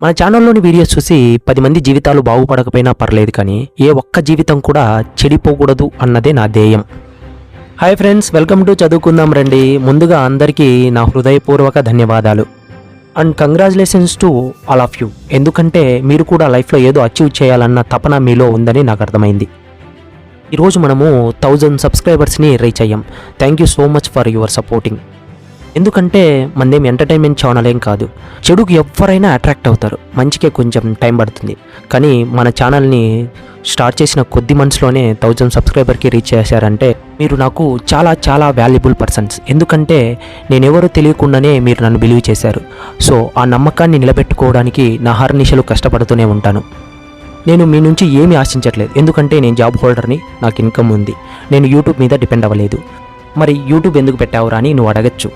మన ఛానల్లోని వీడియోస్ చూసి 10 మంది జీవితాలు బాగుపడకపోయినా పర్లేదు, కానీ ఏ ఒక్క జీవితం కూడా చెడిపోకూడదు అన్నదే నా ధ్యేయం. హాయ్ ఫ్రెండ్స్, వెల్కమ్ టు చదువుకుందాం రండి. ముందుగా అందరికీ నా హృదయపూర్వక ధన్యవాదాలు and congratulations to all of you. ఎందుకంటే మీరు కూడా లైఫ్లో ఏదో అచీవ్ చేయాలన్న తపన మీలో ఉందని నాకు అర్థమైంది. ఈరోజు మనము 1000 సబ్స్క్రైబర్స్ని రీచ్ అయ్యాం. Thank you so much for your supporting. ఎందుకంటే మనదేం ఎంటర్టైన్మెంట్ ఛానల్ ఏం కాదు. చెడుకు ఎవరైనా అట్రాక్ట్ అవుతారు, మంచికే కొంచెం టైం పడుతుంది. కానీ మన ఛానల్ని స్టార్ట్ చేసిన కొద్ది మంత్స్లోనే 1000 సబ్స్క్రైబర్కి రీచ్ చేశారంటే మీరు నాకు చాలా చాలా వాల్యుబుల్ పర్సన్స్. ఎందుకంటే నేనెవరో తెలియకుండానే మీరు నన్ను బిలీవ్ చేశారు. సో ఆ నమ్మకాన్ని నిలబెట్టుకోవడానికి నా హర్నిశలు కష్టపడుతూనే ఉంటాను. నేను మీ నుంచి ఏమీ ఆశించట్లేదు, ఎందుకంటే నేను జాబ్ హోల్డర్ని, నాకు ఇన్కమ్ ఉంది. నేను యూట్యూబ్ మీద డిపెండ్ అవ్వలేదు. మరి యూట్యూబ్ ఎందుకు పెట్టావురా అని నువ్వు అడగచ్చు.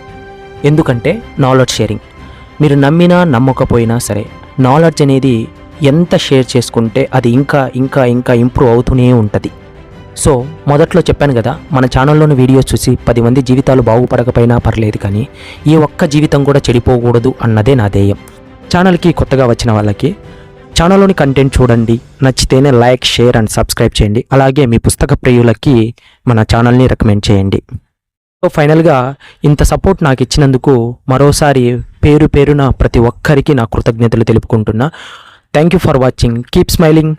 ఎందుకంటే నాలెడ్జ్ షేరింగ్. మీరు నమ్మినా నమ్మకపోయినా సరే, నాలెడ్జ్ అనేది ఎంత షేర్ చేసుకుంటే అది ఇంకా ఇంకా ఇంకా ఇంప్రూవ్ అవుతూనే ఉంటుంది. సో మొదట్లో చెప్పాను కదా, మన ఛానల్లోని వీడియోస్ చూసి 10 మంది జీవితాలు బాగుపడకపోయినా పర్లేదు, కానీ ఏ ఒక్క జీవితం కూడా చెడిపోకూడదు అన్నదే నా ధ్యేయం. ఛానల్కి కొత్తగా వచ్చిన వాళ్ళకి ఛానల్లోని కంటెంట్ చూడండి, నచ్చితేనే లైక్, షేర్ అండ్ సబ్స్క్రైబ్ చేయండి. అలాగే మీ పుస్తక ప్రియులకి మన ఛానల్ని రికమెండ్ చేయండి. సో ఫైనల్గా ఇంత సపోర్ట్ నాకు ఇచ్చినందుకు మరోసారి పేరు పేరున ప్రతి ఒక్కరికి నా కృతజ్ఞతలు తెలుపుకుంటున్నా. Thank you for watching. Keep smiling.